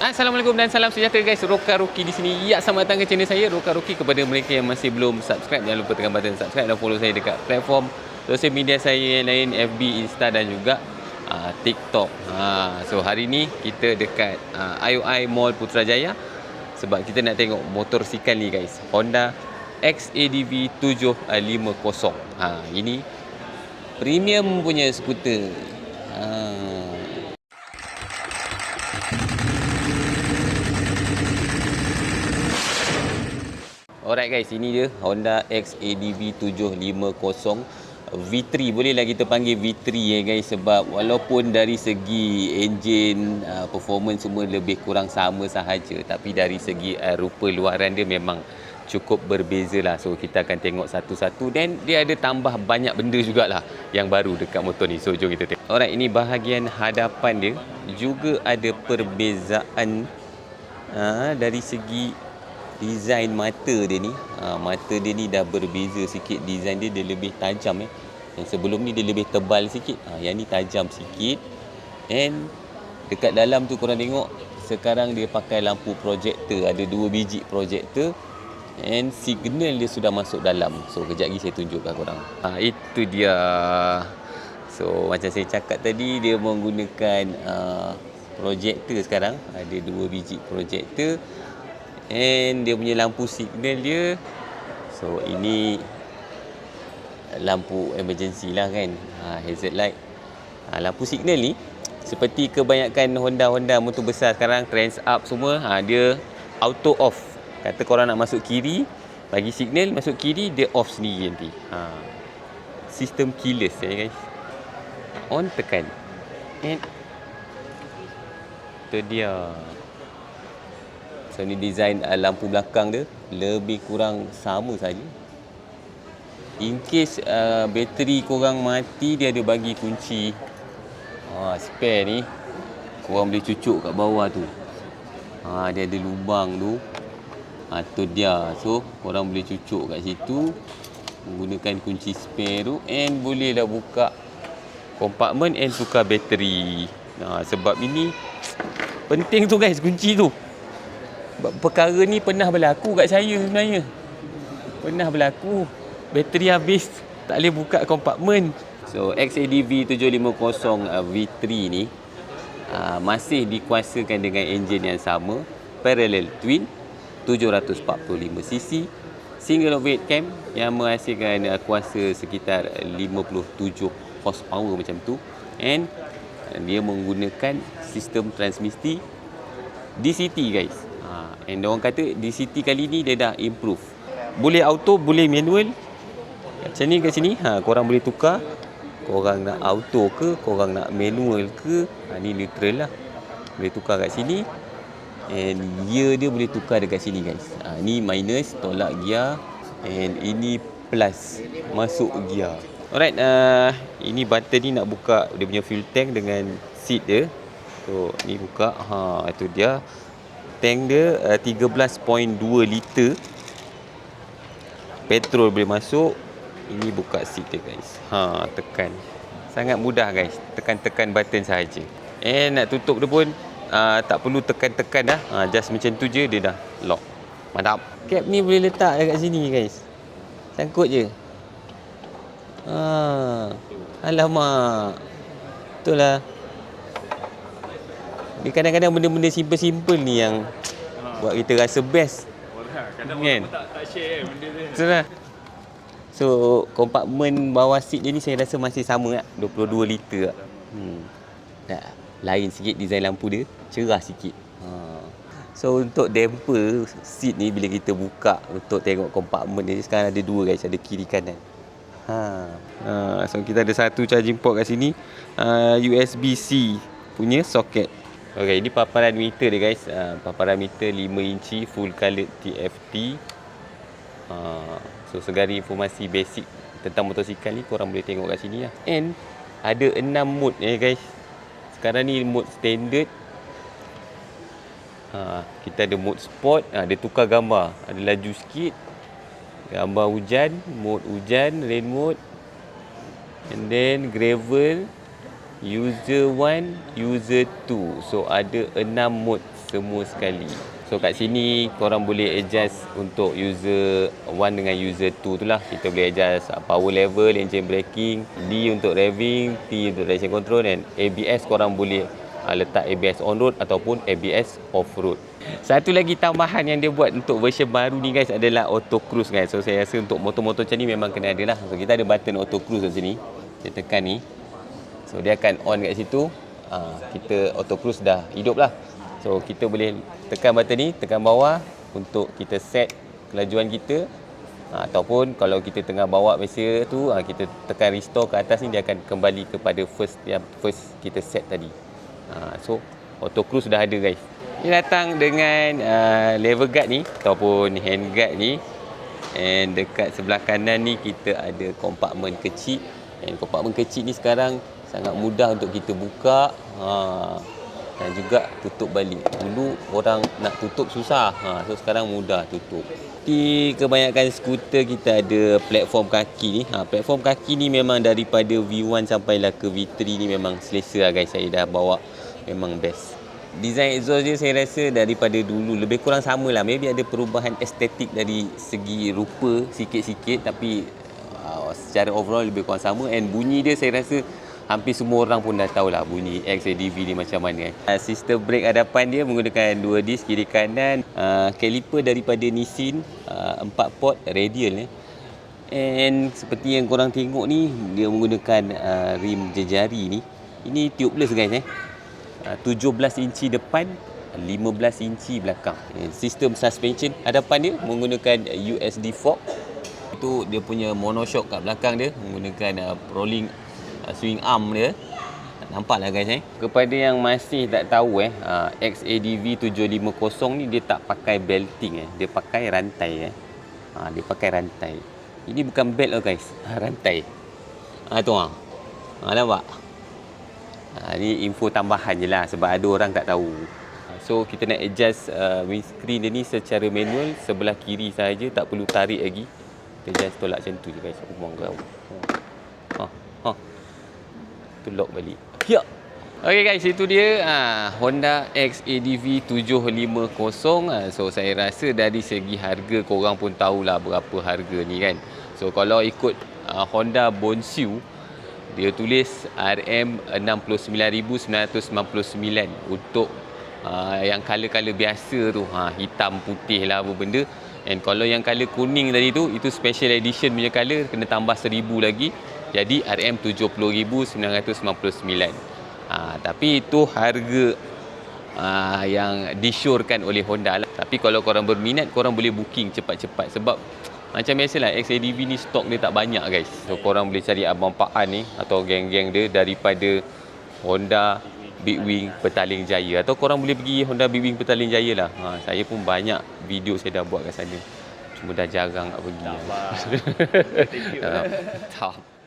Assalamualaikum dan salam sejahtera guys. Roka Roki di sini. Ya, selamat datang ke channel saya Roka Roki. Kepada mereka yang masih belum subscribe, jangan lupa tekan button subscribe dan follow saya dekat platform sosial media saya yang lain, FB, Insta dan juga TikTok. So hari ni kita dekat IOI Mall Putrajaya sebab kita nak tengok motosikal ni guys. Honda XADV 750. Ini premium punya skuter. Alright guys, ini dia Honda XADV 750 V3. Bolehlah kita panggil V3 ya guys, sebab walaupun dari segi enjin, performance semua lebih kurang sama sahaja, tapi dari segi rupa luaran dia memang cukup berbeza lah. So kita akan tengok satu-satu dan dia ada tambah banyak benda jugalah yang baru dekat motor ni. So jom kita tengok. Alright, ini bahagian hadapan dia juga ada perbezaan dari segi design mata dia ni. Mata dia ni dah berbeza sikit. Design dia lebih tajam Yang sebelum ni dia lebih tebal sikit. Yang ni tajam sikit. And dekat dalam tu korang tengok, sekarang dia pakai lampu projector. Ada 2 biji projector. And signal dia sudah masuk dalam. So kejap lagi saya tunjukkan korang. Itu dia. So macam saya cakap tadi, dia menggunakan projector sekarang. Ada 2 biji projector. And dia punya lampu signal dia, so ini lampu emergency lah kan, hazard light. Lampu signal ni seperti kebanyakan Honda motor besar sekarang, Trans Up semua, dia auto off. Kata korang nak masuk kiri, bagi signal masuk kiri, dia off sendiri nanti. Sistem keyless guys. On, tekan, and itu dia. So ni design lampu belakang dia lebih kurang sama saja. In case bateri korang mati, dia ada bagi kunci spare ni. Korang boleh cucuk kat bawah tu. Dia ada lubang tu. Tu dia. So korang boleh cucuk kat situ menggunakan kunci spare tu, and bolehlah buka kompartmen and tukar bateri. Sebab ini penting tu guys, kunci tu. Perkara ni pernah berlaku kat saya sebenarnya. Pernah berlaku. Bateri habis, tak boleh buka kompartmen. So XADV 750 V3 ni masih dikuasakan dengan enjin yang sama, parallel twin, 745cc, single overhead cam yang menghasilkan kuasa sekitar 57 horsepower macam tu. And dia menggunakan sistem transmisi DCT guys. And orang kata DCT kali ni dia dah improve. Boleh auto, boleh manual. Macam ni kat sini, korang boleh tukar. Korang nak auto ke, korang nak manual ke. Ni neutral lah. Boleh tukar kat sini. And gear dia boleh tukar dekat sini guys. Ni minus, tolak gear. And ini plus, masuk gear. Alright, ini button ni nak buka dia punya fuel tank dengan seat dia. So ni buka, itu dia. Tank dia 13.2 liter. Petrol boleh masuk. Ini buka seat dia guys. Tekan. Sangat mudah guys. Tekan-tekan button sahaja. And nak tutup dia pun tak perlu tekan-tekan dah. Just macam tu je dia dah lock. Mantap. Cap ni boleh letak dekat sini guys. Sangkut je. Alamak. Betul lah. Dia kadang-kadang benda-benda simple-simple ni yang buat kita rasa best. Kadang kan? tak share benda tu. Betul lah. So kompartmen bawah seat dia ni saya rasa masih sama 22 liter lain sikit design lampu dia, cerah sikit. So untuk damper seat ni, bila kita buka untuk tengok kompartmen ni, sekarang ada 2 guys, ada kiri kanan. So kita ada satu charging port kat sini, USB-C punya soket. Okay, ini paparan meter dia guys. Paparan meter 5 inci full colored TFT. So segala informasi basic tentang motosikal ni korang boleh tengok kat sini lah. And ada 6 mode guys. Sekarang ni mode standard. Kita ada mode sport. Dia tukar gambar. Ada laju sikit. Gambar hujan, mode hujan, rain mode. And then gravel, user 1, user 2. So ada 6 mode semua sekali. So kat sini korang boleh adjust untuk user 1 dengan user 2 tu lah. Kita boleh adjust power level, engine braking, D untuk revving, T untuk traction control, dan ABS korang boleh letak ABS on road ataupun ABS off road. Satu lagi tambahan yang dia buat untuk version baru ni guys adalah auto cruise guys. So saya rasa untuk motor-motor macam ni memang kena ada lah. So kita ada button auto cruise kat sini. Kita tekan ni. So dia akan on kat situ. Kita auto cruise dah hidup lah. So kita boleh tekan button ni, tekan bawah untuk kita set kelajuan kita. Ataupun kalau kita tengah bawa biasa tu, kita tekan restore ke atas ni, dia akan kembali kepada first kita set tadi. So auto cruise dah ada guys. Dia datang dengan lever guard ni ataupun hand guard ni. And dekat sebelah kanan ni kita ada kompartmen kecil. And kompartmen kecil ni sekarang sangat mudah untuk kita buka. Dan juga tutup balik. Dulu orang nak tutup susah. So sekarang mudah tutup. Di kebanyakan skuter kita ada platform kaki ni. Platform kaki ni memang daripada V1 sampailah ke V3 ni memang selesa lah guys. Saya dah bawa, memang best. Design exhaust dia saya rasa daripada dulu lebih kurang sama lah. Maybe ada perubahan estetik dari segi rupa sikit-sikit, tapi secara overall lebih kurang sama. And bunyi dia saya rasa hampir semua orang pun dah tahu lah bunyi XADV ni macam mana. Sistem brake hadapan dia menggunakan 2 disk kiri kanan. Caliper daripada Nissin, 4 port radial. And seperti yang korang tengok ni, dia menggunakan rim jejari ni. Ini tubeless guys. 17 inci depan, 15 inci belakang. Sistem suspension hadapan dia menggunakan USD fork. Itu dia punya monoshock kat belakang dia menggunakan rolling swing arm dia. Nampak lah guys. Kepada yang masih tak tahu XADV 750 ni dia tak pakai belting. Dia pakai rantai. Dia pakai rantai. Ini bukan belt lah guys. Rantai. Tu nampak? Ni info tambahan je lah sebab ada orang tak tahu. So kita nak adjust windscreen dia ni secara manual. Sebelah kiri sahaja, tak perlu tarik lagi. Kita just tolak macam tu je guys. Tu lock balik. Ya. Okay guys, itu dia Honda XADV 750. So saya rasa dari segi harga korang pun tahulah berapa harga ni kan. So kalau ikut Honda Bonsue, dia tulis RM69,999 untuk yang color-color biasa tu, hitam putih lah apa benda. And kalau yang color kuning tadi tu, itu special edition punya color, kena tambah 1000 lagi. Jadi RM70,999. Tapi itu harga yang disyorkan oleh Honda lah. Tapi kalau korang berminat, korang boleh booking cepat-cepat. Sebab macam biasalah, XADV ni stok dia tak banyak guys. So korang boleh cari Abang Pak An ni atau geng-geng dia daripada Honda Big Wing Petaling Jaya. Atau korang boleh pergi Honda Big Wing Petaling Jaya lah. Saya pun banyak video saya dah buat kat sana. Cuma dah jarang nak pergi. Tak apa. Thank you. Tak.